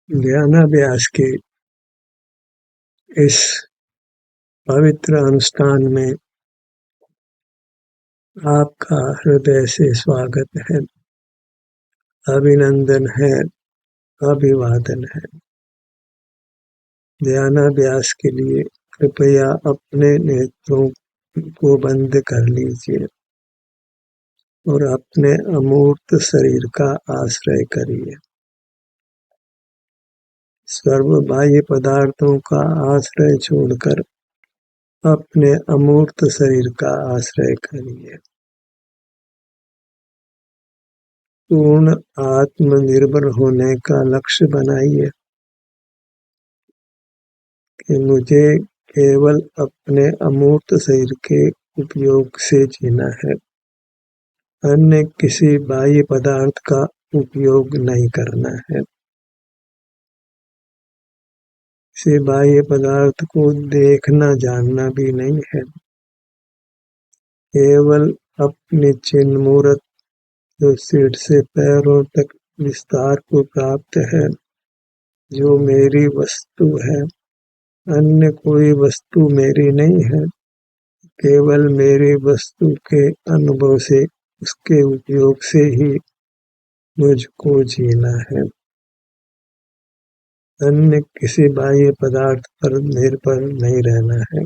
ध्यानाभ्यास के इस पवित्र अनुष्ठान में आपका हृदय से स्वागत है, अभिनंदन है, अभिवादन है। ध्यानाभ्यास के लिए कृपया अपने नेत्रों को बंद कर लीजिए और अपने अमूर्त शरीर का आश्रय करिए। सर्व बाह्य पदार्थों का आश्रय छोड़कर अपने अमूर्त शरीर का आश्रय करिए। पूर्ण आत्मनिर्भर होने का लक्ष्य बनाइए कि मुझे केवल अपने अमूर्त शरीर के उपयोग से जीना है, अन्य किसी बाह्य पदार्थ का उपयोग नहीं करना है। किसी बाह्य पदार्थ को देखना जानना भी नहीं है, केवल अपनी चिन्ह मूर्त जो सिर से पैरों तक विस्तार को प्राप्त है, जो मेरी वस्तु है। अन्य कोई वस्तु मेरी नहीं है, केवल मेरी वस्तु के अनुभव से, उसके उपयोग से ही मुझको जीना है। अन्य किसी बाह्य पदार्थ पर निर्भर नहीं रहना है,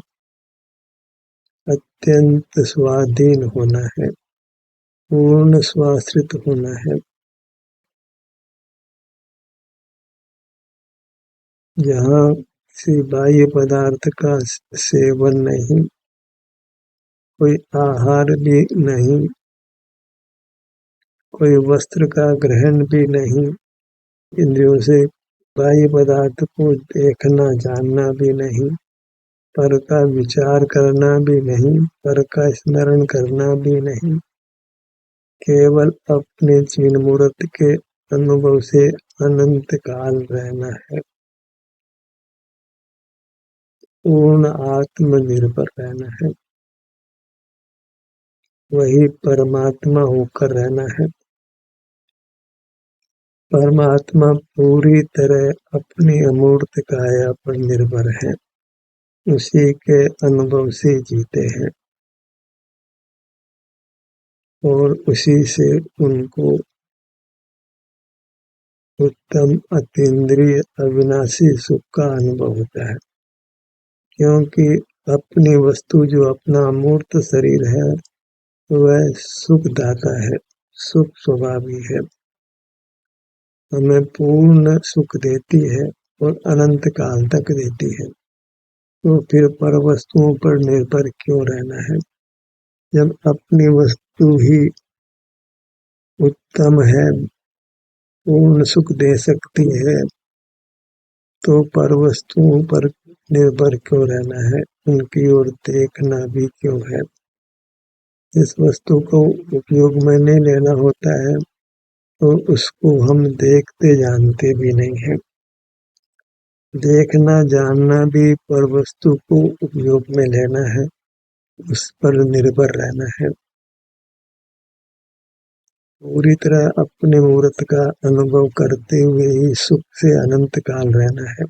अत्यंत स्वाधीन होना है, पूर्ण स्वाश्रित होना है। जहाँ किसी बाह्य पदार्थ का सेवन नहीं, कोई आहार भी नहीं, कोई वस्त्र का ग्रहण भी नहीं, इंद्रियों से बाह्य पदार्थ को देखना जानना भी नहीं, पर का विचार करना भी नहीं, पर का स्मरण करना भी नहीं, केवल अपने चिन्ह मूर्त के अनुभव से अनंत काल रहना है, पूर्ण आत्मनिर्भर रहना है, वही परमात्मा होकर रहना है। परमात्मा पूरी तरह अपनी अमूर्त काया पर निर्भर है, उसी के अनुभव से जीते हैं और उसी से उनको उत्तम अतीन्द्रिय अविनाशी सुख का अनुभव होता है। क्योंकि अपनी वस्तु जो अपना अमूर्त शरीर है, वह सुखदाता है, सुख स्वभावी है, हमें पूर्ण सुख देती है और अनंत काल तक देती है। तो फिर पर वस्तुओं पर निर्भर क्यों रहना है, जब अपनी वस्तु ही उत्तम है, पूर्ण सुख दे सकती है, तो पर वस्तुओं पर निर्भर क्यों रहना है, उनकी ओर देखना भी क्यों है। इस वस्तु को उपयोग में नहीं लेना होता है, तो उसको हम देखते जानते भी नहीं है। देखना जानना भी पर वस्तु को उपयोग में लेना है, उस पर निर्भर रहना है, पूरी तरह अपने मूर्त का अनुभव करते हुए ही सुख से अनंत काल रहना है।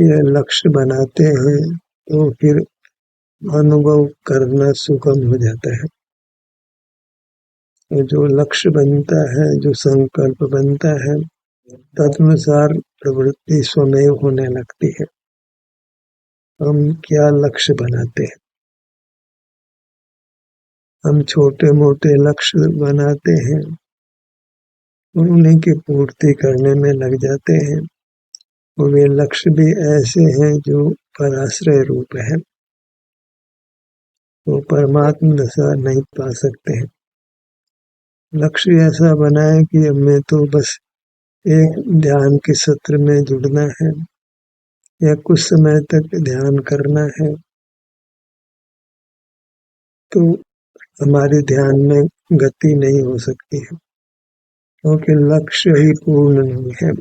यह लक्ष्य बनाते हैं तो फिर अनुभव करना सुगम हो जाता है। जो लक्ष्य बनता है, जो संकल्प बनता है, तदनुसार प्रवृत्ति स्वमेव होने लगती है। हम क्या लक्ष्य बनाते हैं, हम छोटे मोटे लक्ष्य बनाते हैं और उन्हीं की पूर्ति करने में लग जाते हैं, और वे लक्ष्य भी ऐसे हैं जो पराश्रय रूप है, वो परमात्मा दशा नहीं पा सकते हैं। लक्ष्य ऐसा बनाए कि हमें तो बस एक ध्यान के सत्र में जुड़ना है या कुछ समय तक ध्यान करना है, तो हमारे ध्यान में गति नहीं हो सकती है, क्योंकि लक्ष्य ही पूर्ण नहीं है,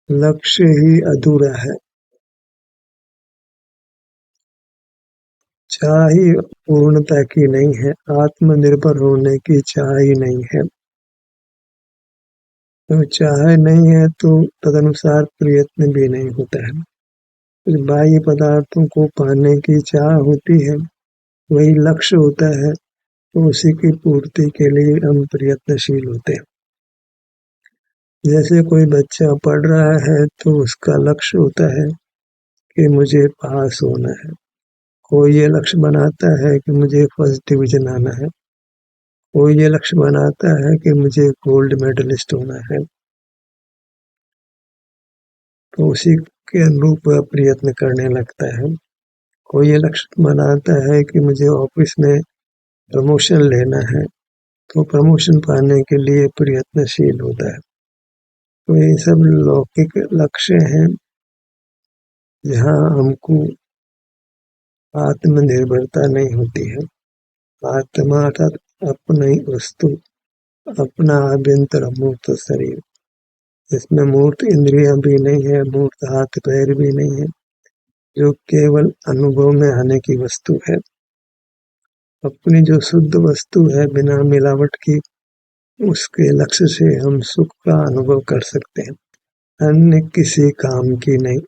लक्ष्य ही अधूरा है। चाह ही पूर्णता की नहीं है, आत्मनिर्भर होने की चाह ही नहीं है। तो चाह नहीं है तो तदनुसार प्रयत्न भी नहीं होता है। कुछ बाह्य पदार्थों को पाने की चाह होती है, वही लक्ष्य होता है, तो उसी की पूर्ति के लिए हम प्रयत्नशील होते हैं। जैसे कोई बच्चा पढ़ रहा है तो उसका लक्ष्य होता है कि मुझे पास होना है। कोई ये लक्ष्य बनाता है कि मुझे फर्स्ट डिवीजन आना है। कोई ये लक्ष्य बनाता है कि मुझे गोल्ड मेडलिस्ट होना है। तो उसी के अनुरूप वह प्रयत्न करने लगता है। कोई ये लक्ष्य बनाता है कि मुझे ऑफिस में प्रमोशन लेना है, तो प्रमोशन पाने के लिए प्रयत्नशील होता है। तो ये सब लौकिक लक्ष्य हैं, जहाँ हमको आत्मनिर्भरता नहीं होती है। आत्मा अर्थात अपनी वस्तु, अपना आभ्यंतर मूर्त शरीर, इसमें मूर्त इंद्रियां भी नहीं है, मूर्त हाथ पैर भी नहीं है, जो केवल अनुभव में आने की वस्तु है। अपनी जो शुद्ध वस्तु है बिना मिलावट की, उसके लक्ष्य से हम सुख का अनुभव कर सकते हैं, अन्य किसी काम की नहीं।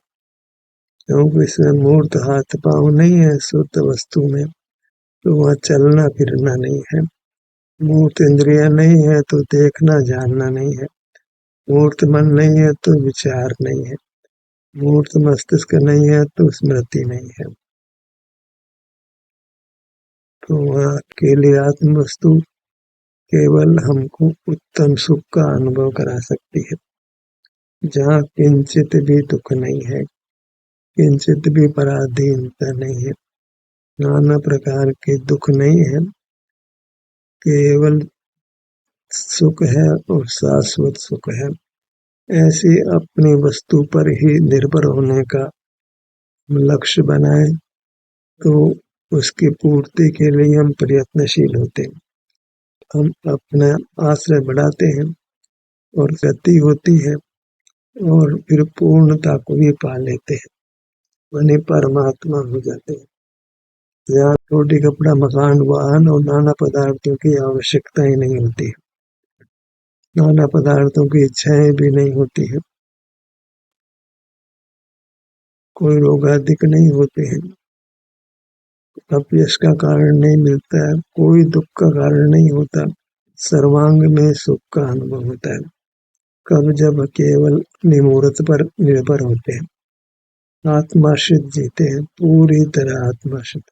क्योंकि इसमें मूर्त हाथ पांव नहीं है शुद्ध वस्तु में, तो वह चलना फिरना नहीं है। मूर्त इंद्रियां नहीं है तो देखना जानना नहीं है। मूर्त मन नहीं है तो विचार नहीं है। मूर्त मस्तिष्क नहीं है तो स्मृति नहीं है। तो वहाँ अकेली आत्म वस्तु केवल हमको उत्तम सुख का अनुभव करा सकती है, जहाँ किंचित भी दुख नहीं है, किंचित भी पराधीनता नहीं है, नाना प्रकार के दुख नहीं है, केवल सुख है और शाश्वत सुख है। ऐसी अपनी वस्तु पर ही निर्भर होने का लक्ष्य बनाए तो उसकी पूर्ति के लिए हम प्रयत्नशील होते हैं। हम अपना आश्रय बढ़ाते हैं और गति होती है और फिर पूर्णता को भी पा लेते हैं, माने परमात्मा हो जाते हैं। यहाँ रोटी कपड़ा मकान वाहन और नाना पदार्थों की आवश्यकता ही नहीं होती है, नाना पदार्थों की इच्छाएं भी नहीं होती है, कोई रोग अधिक नहीं होते हैं, अपयश का कारण नहीं मिलता है, कोई दुख का कारण नहीं होता, सर्वांग में सुख का अनुभव होता है। कब जब केवल अपनी मूर्त पर निर्भर होते हैं, आत्माश्रित जीते हैं, पूरी तरह आत्माश्रित,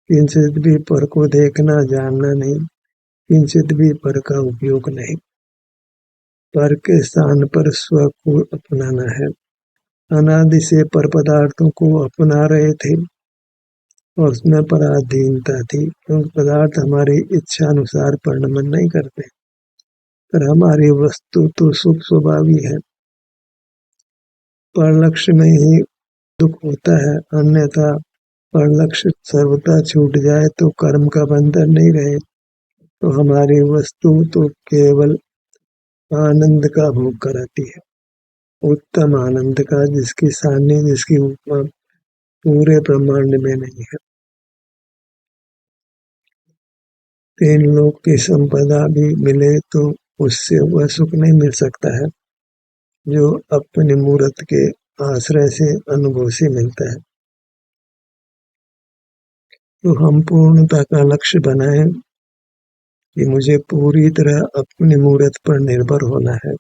किंचित भी पर को देखना जानना नहीं, किंचित भी पर का उपयोग नहीं, पर के स्थान पर स्व को अपनाना है। अनादि से पर पदार्थों को अपना रहे थे और उसमें पराधीनता थी, क्योंकि पदार्थ हमारी इच्छा अनुसार परिणमन नहीं करते, पर हमारी वस्तु तो सुख स्वभावी है। पर लक्ष्य में ही दुख होता है, अन्यथा पर लक्ष्य सर्वथा छूट जाए तो कर्म का बंधन नहीं रहे, तो हमारी वस्तु तो केवल आनंद का भोग कराती है, उत्तम आनंद का, जिसकी सान्य जिसकी उपमा पूरे ब्रह्मांड में नहीं है। तीन लोक की संपदा भी मिले तो उससे वह सुख नहीं मिल सकता है जो अपने मूर्त के आश्रय से अनुभव से मिलता है। तो हम पूर्णता का लक्ष्य बनाए कि मुझे पूरी तरह अपनी मूर्त पर निर्भर होना है,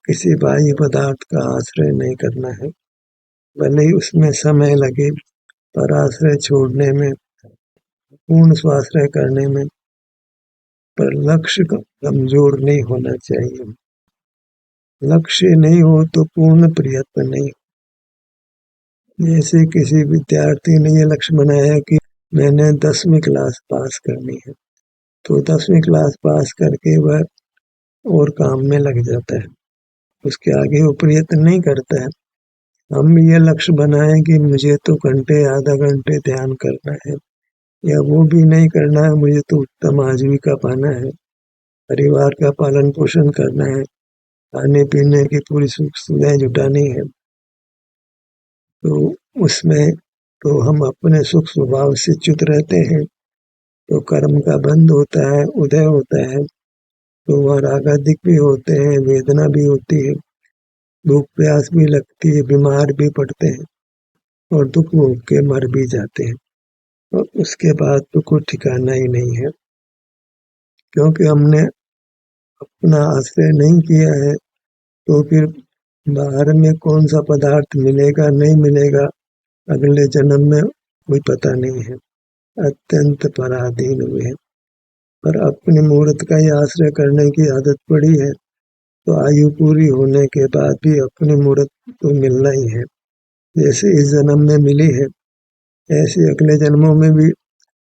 किसी बाह्य पदार्थ का आश्रय नहीं करना है, भले ही उसमें समय लगे, पर आश्रय छोड़ने में, पूर्ण स्वाश्रय करने में, पर लक्ष्य कमजोर नहीं होना चाहिए। लक्ष्य नहीं हो तो पूर्ण प्रयत्न नहीं। जैसे किसी विद्यार्थी ने ये लक्ष्य बनाया कि मैंने 10वीं क्लास पास करनी है, तो 10वीं क्लास पास करके वह और काम में लग जाता है, उसके आगे वो प्रयत्न नहीं करता है। हम ये लक्ष्य बनाएं कि मुझे तो घंटे आधा घंटे ध्यान करना है, या वो भी नहीं करना है, मुझे तो उत्तम आजीविका पाना है, परिवार का पालन पोषण करना है, खाने पीने की पूरी सुख सुविधाएं जुटानी है, तो उसमें तो हम अपने सुख स्वभाव से च्युत रहते हैं, तो कर्म का बंध होता है, उदय होता है, तो वह रागादिक भी होते हैं, वेदना भी होती है, भूख प्यास भी लगती है, बीमार भी पड़ते हैं और दुख भोग के मर भी जाते हैं और उसके बाद तो कोई ठिकाना ही नहीं है, क्योंकि हमने अपना आश्रय नहीं किया है। तो फिर बाहर में कौन सा पदार्थ मिलेगा नहीं मिलेगा अगले जन्म में कोई पता नहीं है। अत्यंत पराधीन हुए हैं, पर अपनी मूर्त का ही आश्रय करने की आदत पड़ी है, तो आयु पूरी होने के बाद भी अपनी मूर्त तो मिलना ही है। जैसे इस जन्म में मिली है ऐसे अगले जन्मों में भी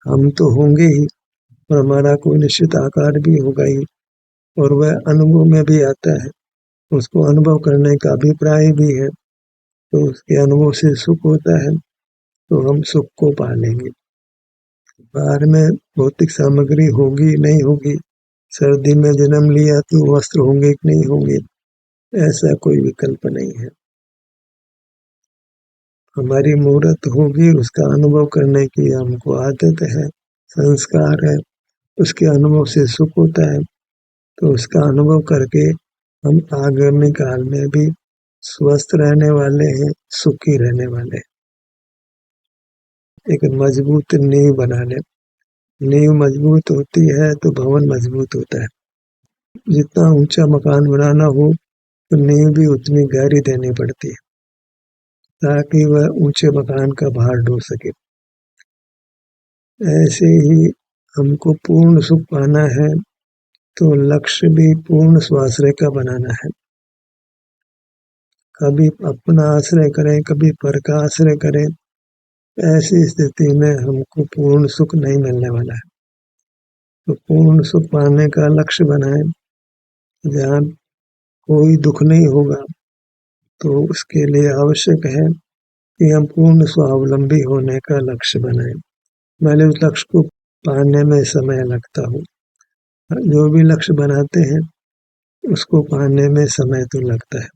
हम तो होंगे ही और हमारा कोई निश्चित आकार भी होगा ही और वह अनुभव में भी आता है। उसको अनुभव करने का अभिप्राय भी है, तो उसके अनुभव से सुख होता है तो हम सुख को पालेंगे। बाहर में भौतिक सामग्री होगी नहीं होगी, सर्दी में जन्म लिया तो वस्त्र होंगे कि नहीं होंगे, ऐसा कोई विकल्प नहीं है। हमारी मूर्त होगी, उसका अनुभव करने की हमको आदत है, संस्कार है, उसके अनुभव से सुख होता है, तो उसका अनुभव करके हम आगामी काल में भी स्वस्थ रहने वाले हैं, सुखी रहने वाले हैं। एक मजबूत नींव बना ले। नींव मजबूत होती है तो भवन मजबूत होता है। जितना ऊंचा मकान बनाना हो तो नींव भी उतनी गहरी देनी पड़ती है ताकि वह ऊंचे मकान का भार ढो सके। ऐसे ही हमको पूर्ण सुख पाना है तो लक्ष्य भी पूर्ण स्वाश्रय का बनाना है। कभी अपना आश्रय करें, कभी पर का आश्रय करें, ऐसी स्थिति में हमको पूर्ण सुख नहीं मिलने वाला है। तो पूर्ण सुख पाने का लक्ष्य बनाएं, जहाँ कोई दुख नहीं होगा। तो उसके लिए आवश्यक है कि हम पूर्ण स्वावलंबी होने का लक्ष्य बनाएं। भले उस लक्ष्य को पाने में समय लगता हो, जो भी लक्ष्य बनाते हैं उसको पाने में समय तो लगता है,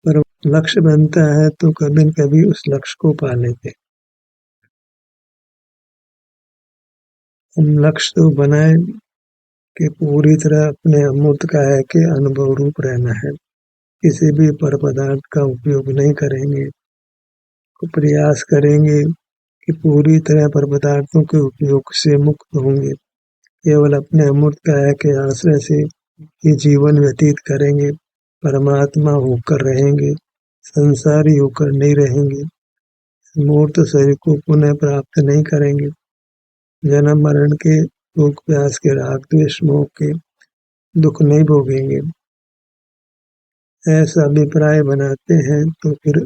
पर लक्ष्य बनता है तो कभी न कभी उस लक्ष्य को पा लेते। हम लक्ष्य तो बनाए कि पूरी तरह अपने अमूर्त काया के अनुभव रूप रहना है, किसी भी पर पदार्थ का उपयोग नहीं करेंगे, प्रयास करेंगे कि पूरी तरह पर पदार्थों के उपयोग से मुक्त होंगे, केवल अपने अमूर्त काया के आश्रय से ही जीवन व्यतीत करेंगे, परमात्मा होकर रहेंगे, संसारी होकर नहीं रहेंगे, मूर्त शरीर को पुनः प्राप्त नहीं करेंगे, जन्म मरण के भूख प्यास के राग द्वेष मोह के दुख नहीं भोगेंगे। ऐसा अभिप्राय बनाते हैं तो फिर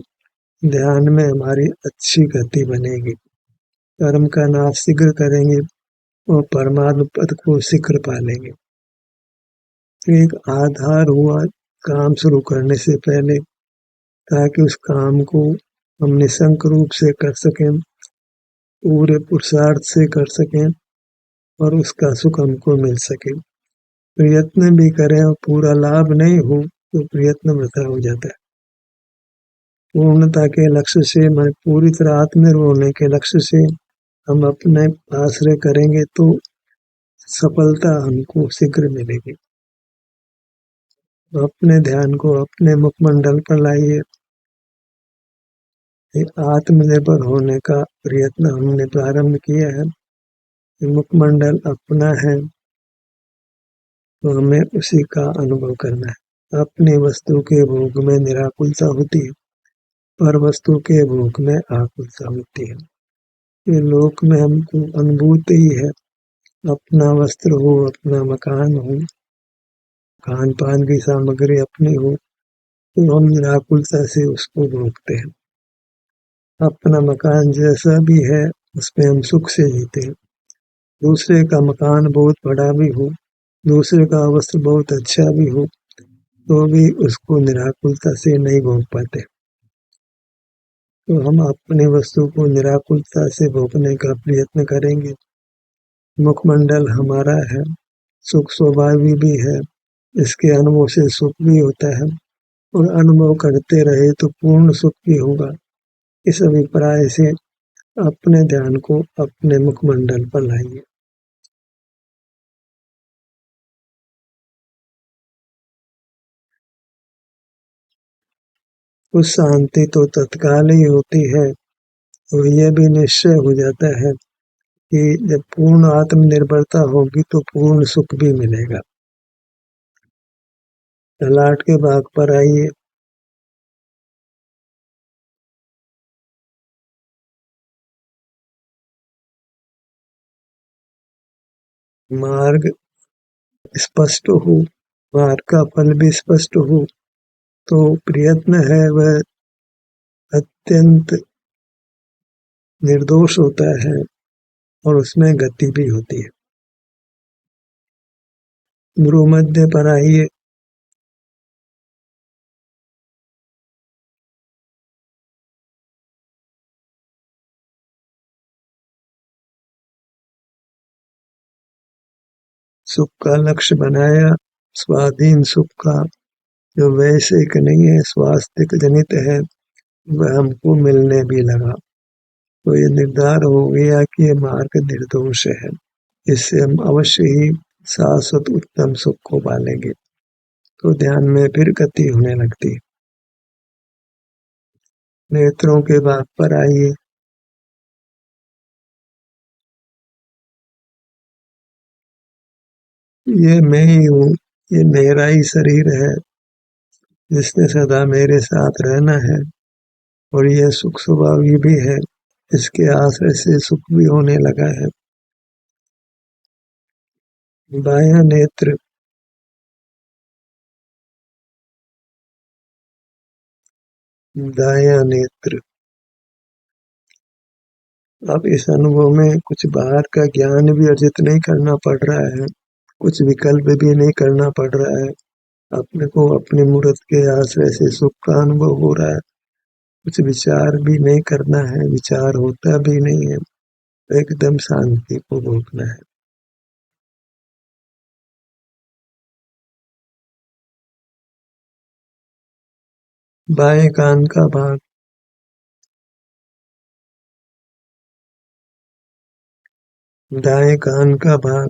ध्यान में हमारी अच्छी गति बनेगी, कर्म का नाश शीघ्र करेंगे और परमात्म पद को शीघ्र पालेंगे। एक आधार हुआ काम शुरू करने से पहले, ताकि उस काम को हम निशंक रूप से कर सकें, पूरे पुरुषार्थ से कर सकें और उसका सुख हमको मिल सके। प्रयत्न भी करें और पूरा लाभ नहीं हो तो प्रयत्न वृथा हो जाता है। पूर्णता के लक्ष्य से, मैं पूरी तरह आत्मनिर्भर होने के लक्ष्य से हम अपने आश्रय करेंगे तो सफलता हमको शीघ्र मिलेगी। अपने ध्यान को अपने मुखमंडल पर लाइए। आत्मनिर्भर होने का प्रयत्न हमने प्रारंभ किया है, मुखमंडल अपना है तो हमें उसी का अनुभव करना है। अपनी वस्तु के भोग में निराकुलता होती है, पर वस्तु के भोग में आकुलता होती है। ये लोक में हमको अनुभूति ही है, अपना वस्त्र हो, अपना मकान हो, खान पान की सामग्री अपनी हो, तो हम निराकुलता से उसको भोगते हैं। अपना मकान जैसा भी है उसमें हम सुख से जीते हैं। दूसरे का मकान बहुत बड़ा भी हो, दूसरे का वस्त्र बहुत अच्छा भी हो, तो भी उसको निराकुलता से नहीं भोग पाते। तो हम अपनी वस्तु को निराकुलता से भोगने का प्रयत्न करेंगे। मुखमंडल हमारा है, सुख स्वाभाविक भी है, इसके अनुभव से सुख भी होता है और अनुभव करते रहे तो पूर्ण सुख भी होगा। इस अभिप्राय से अपने ध्यान को अपने मुखमंडल पर लाइए। उस शांति तो तत्काल ही होती है और यह भी निश्चय हो जाता है कि जब पूर्ण आत्मनिर्भरता होगी तो पूर्ण सुख भी मिलेगा। ललाट के भाग पर आइए। मार्ग स्पष्ट हो, मार्ग का फल भी स्पष्ट हो, तो प्रयत्न है वह अत्यंत निर्दोष होता है और उसमें गति भी होती है। गुरु मध्य पर आइए। सुख का लक्ष्य बनाया, स्वाधीन सुख का जो वैश्विक नहीं है, स्वास्थ्य जनित है, वह हमको मिलने भी लगा। तो ये निर्धार हो गया कि ये मार्ग निर्दोष है, इससे हम अवश्य ही शाश्वत उत्तम सुख को पालेंगे। तो ध्यान में फिर गति होने लगती। नेत्रों के भाग पर आइए। ये मैं ही हूँ, ये मेरा ही शरीर है जिसने सदा मेरे साथ रहना है और यह सुख स्वभावी भी है, इसके आश्रय से सुख भी होने लगा है। बायां नेत्र, दायां नेत्र। अब इस अनुभव में कुछ बाहर का ज्ञान भी अर्जित नहीं करना पड़ रहा है, कुछ विकल्प भी नहीं करना पड़ रहा है। अपने को अपनी मूर्त के आश्रय से सुख का अनुभव हो रहा है, कुछ विचार भी नहीं करना है, विचार होता भी नहीं है, एकदम शांति को भोगना है। बाएं कान का भाग, दाएं कान का भाग।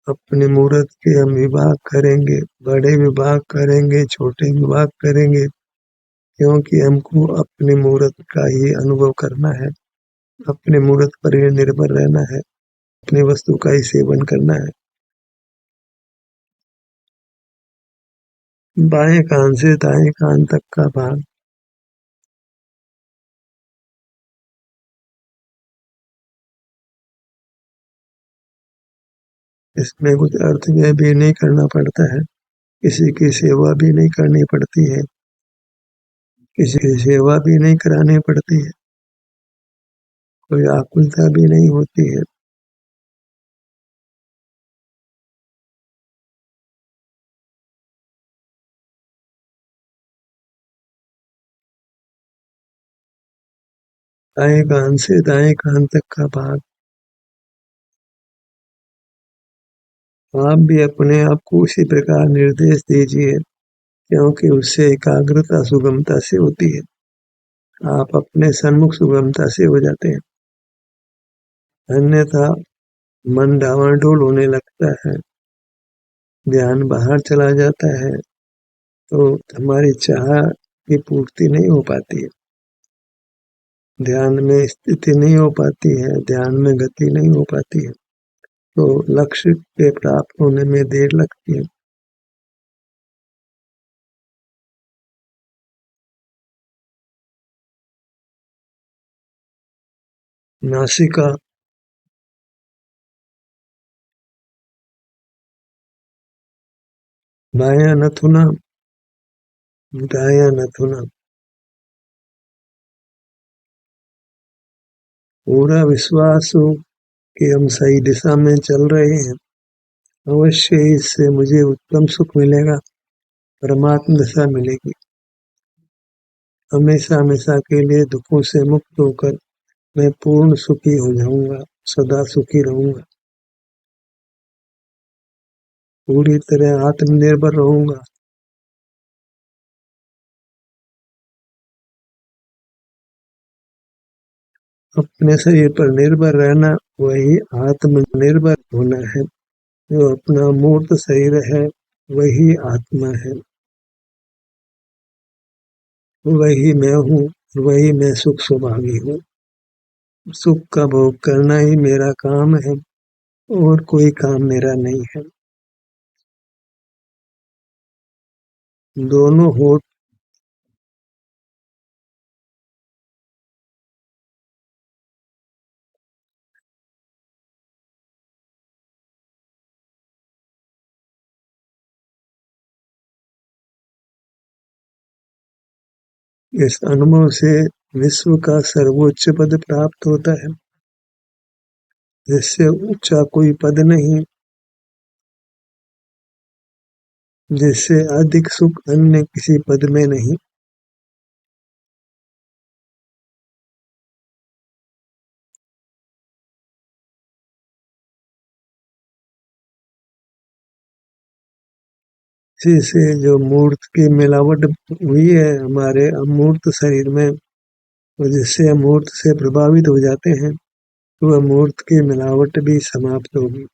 अपने मूर्त के हम विभाग करेंगे, बड़े विभाग करेंगे, छोटे विभाग करेंगे, क्योंकि हमको अपने मूर्त का ही अनुभव करना है, अपने मूर्त पर ही निर्भर रहना है, अपनी वस्तु का ही सेवन करना है। बाएं कान से दाएं कान तक का भाग, इसमें कुछ अर्थ व्यय भी नहीं करना पड़ता है, किसी की सेवा भी नहीं करनी पड़ती है, किसी की सेवा भी नहीं करानी पड़ती है, कोई आकुलता भी नहीं होती है। दाएं कान से दाएं कान तक का भाग। आप भी अपने आप को उसी प्रकार निर्देश दीजिए, क्योंकि उससे एकाग्रता सुगमता से होती है, आप अपने सन्मुख सुगमता से हो जाते हैं। अन्यथा मन डावाडोल होने लगता है, ध्यान बाहर चला जाता है, तो हमारी चाह की पूर्ति नहीं हो पाती है, ध्यान में स्थिति नहीं हो पाती है, ध्यान में गति नहीं हो पाती है, तो लक्ष्य के प्राप्त होने में देर लगती है। नासिका, बायां नथुना, दायां नथुना। पूरा विश्वास हो कि हम सही दिशा में चल रहे हैं, अवश्य ही इससे मुझे उत्तम सुख मिलेगा, परमात्म दशा मिलेगी। हमेशा हमेशा के लिए दुखों से मुक्त होकर मैं पूर्ण सुखी हो जाऊंगा, सदा सुखी रहूंगा, पूरी तरह आत्मनिर्भर रहूंगा। अपने शरीर पर निर्भर रहना वही आत्मनिर्भर होना है। जो अपना मूर्त शरीर है वही आत्मा है, वही मैं हूँ, वही मैं सुख स्वभावी हूँ। सुख का भोग करना ही मेरा काम है और कोई काम मेरा नहीं है। दोनों हो। इस अनुभव से विश्व का सर्वोच्च पद प्राप्त होता है, जिससे ऊंचा कोई पद नहीं, जिससे अधिक सुख अन्य किसी पद में नहीं। इसी से जो मूर्त की मिलावट हुई है हमारे अमूर्त शरीर में, और जिससे अमूर्त से प्रभावित हो जाते हैं, तो अमूर्त की मिलावट भी समाप्त होगी।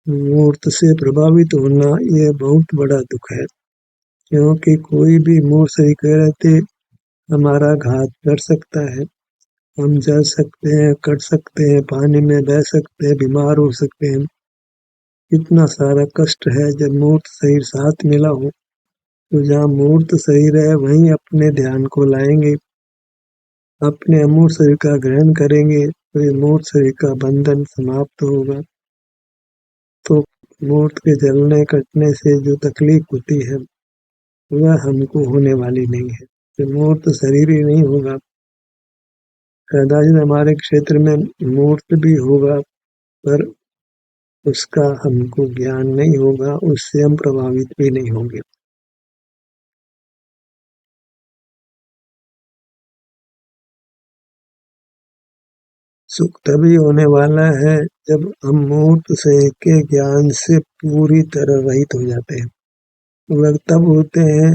मूर्त से प्रभावित होना ये बहुत बड़ा दुख है, क्योंकि कोई भी मूर्त शरीर के रहते हमारा घात कर सकता है। हम जल सकते हैं, कट सकते हैं, पानी में बह सकते हैं, बीमार हो सकते हैं। इतना सारा कष्ट है जब मूर्त शरीर साथ मिला हो। तो जहाँ मूर्त शरीर है वहीं अपने ध्यान को लाएंगे, अपने अमूर्त शरीर का ग्रहण करेंगे, तो ये मूर्त शरीर का बंधन समाप्त होगा। तो मूर्त के जलने कटने से जो तकलीफ होती है वह हमको होने वाली नहीं है। तो मूर्त शरीर ही नहीं होगा, कदाचित हमारे क्षेत्र में मूर्त भी होगा, पर उसका हमको ज्ञान नहीं होगा, उससे हम प्रभावित भी नहीं होंगे। सुख तभी होने वाला है जब हम मूर्त से के ज्ञान से पूरी तरह रहित हो जाते हैं। वह तब होते हैं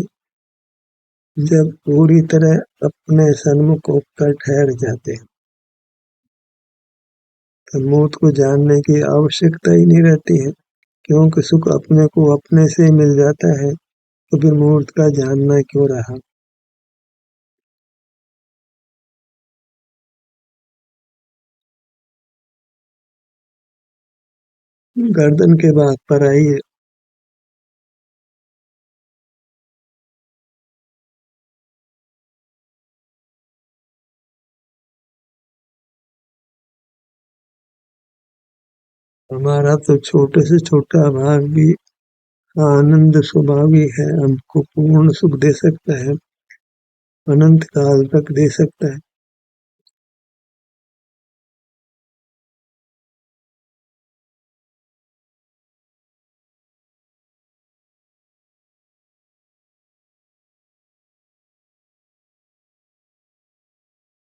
जब पूरी तरह अपने सन्मुख होकर ठहर जाते हैं। तो मूर्त को जानने की आवश्यकता ही नहीं रहती है, क्योंकि सुख अपने को अपने से मिल जाता है, तो फिर मूर्त का जानना क्यों रहा। गर्दन के भाग पर आइए। हमारा तो छोटे से छोटा भाग भी आनंद स्वभावी है, हमको पूर्ण सुख दे सकता है, अनंत काल तक दे सकता है।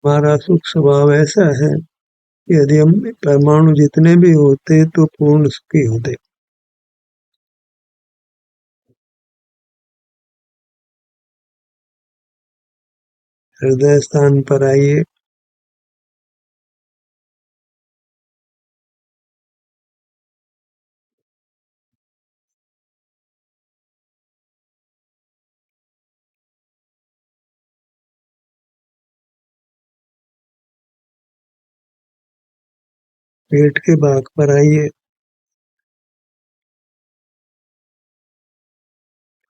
हमारा सुख स्वभाव ऐसा है कि यदि हम परमाणु जितने भी होते तो पूर्ण सुखी होते। हृदय स्थान पर आइए। पेट के भाग पर आइए।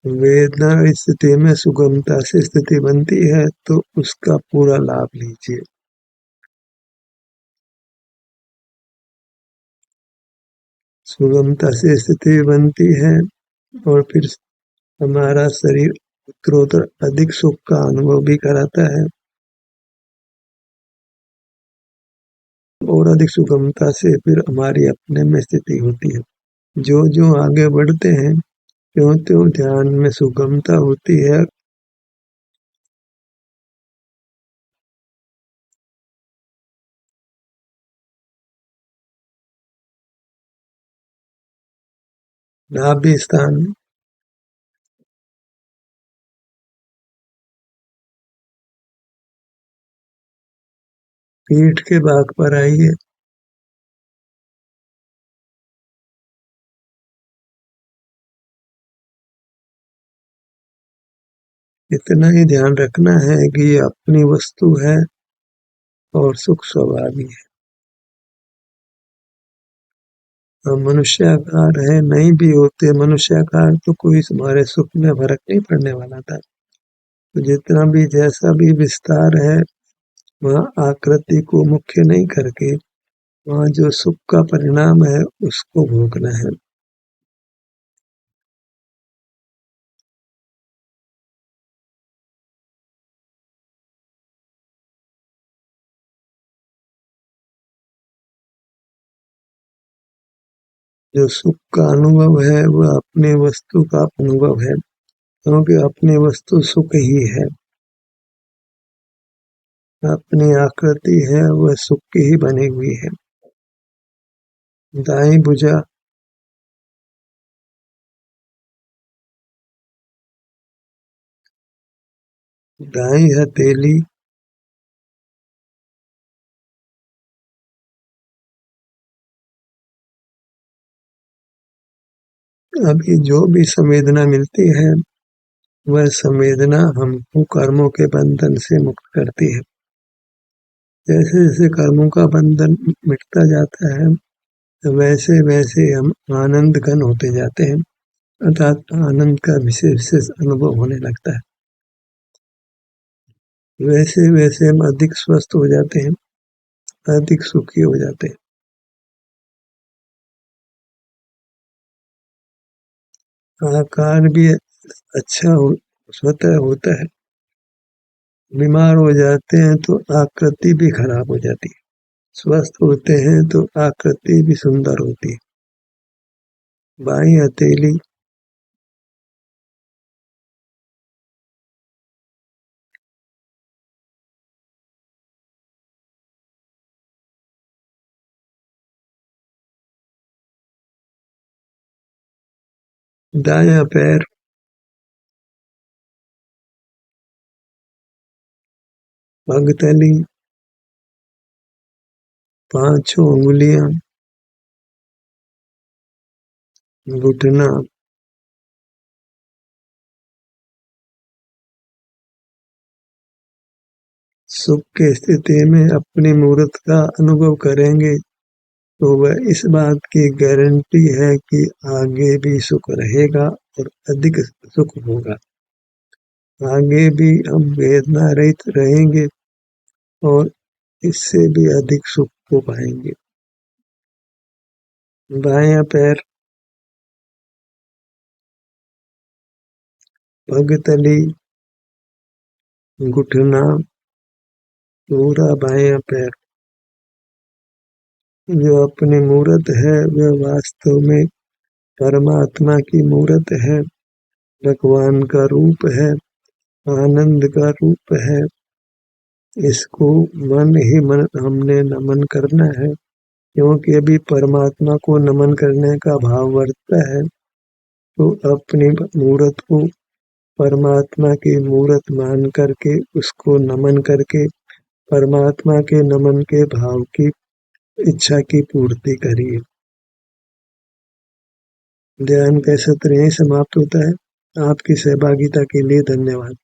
वेदना स्थिति में सुगमता से स्थिति बनती है, तो उसका पूरा लाभ लीजिए। सुगमता से स्थिति बनती है और फिर हमारा शरीर उत्तरोत्तर अधिक सुख का अनुभव भी कराता है, और अधिक सुगमता से फिर हमारी अपने में स्थिति होती है। जो जो आगे बढ़ते हैं, त्यों त्यों ध्यान में सुगमता होती है। नाभि स्थान। पीठ के भाग पर आइए। इतना ही ध्यान रखना है कि ये अपनी वस्तु है और सुख स्वाभाविक है। हम मनुष्याकार है, नहीं भी होते मनुष्याकार तो कोई हमारे सुख में फर्क नहीं पड़ने वाला था। तो जितना भी जैसा भी विस्तार है, वहाँ आकृति को मुख्य नहीं करके वहाँ जो सुख का परिणाम है उसको भोगना है। जो सुख का अनुभव है वह अपनी वस्तु का अनुभव है, क्योंकि अपनी वस्तु सुख ही है। अपनी आकृति है वह सुख की ही बनी हुई है। दाई भुजा दाई हथेली अभी जो भी संवेदना मिलती है वह संवेदना हमको कर्मों के बंधन से मुक्त करती है। जैसे जैसे कर्मों का बंधन मिटता जाता है वैसे वैसे हम आनंद घन होते जाते हैं, अर्थात आनंद का विशेष विशेष अनुभव होने लगता है। वैसे वैसे हम अधिक स्वस्थ हो जाते हैं, अधिक सुखी हो जाते हैं। आकार भी अच्छा स्वतः होता है। बीमार हो जाते हैं तो आकृति भी खराब हो जाती है, स्वस्थ होते हैं तो आकृति भी सुंदर होती है। बाई हथेली दायां पैर पगतली पांचों उंगलियां घुटना सुख की स्थिति में अपनी मूर्त का अनुभव करेंगे तो वह इस बात की गारंटी है कि आगे भी सुख रहेगा और अधिक सुख होगा। आगे भी हम वेदना रहित रहेंगे और इससे भी अधिक सुख को पाएंगे। बायां पैर पगतली घुटना पूरा बायां पैर जो अपनी मूर्त है वह वास्तव में परमात्मा की मूर्त है, भगवान का रूप है, आनंद का रूप है। इसको मन ही मन हमने नमन करना है, क्योंकि अभी परमात्मा को नमन करने का भाव वर्तता है तो अपनी मूर्त को परमात्मा की मूर्त मान करके उसको नमन करके परमात्मा के नमन के भाव की इच्छा की पूर्ति करिए। ध्यान का सत्र यहीं समाप्त होता है। आपकी सहभागिता के लिए धन्यवाद।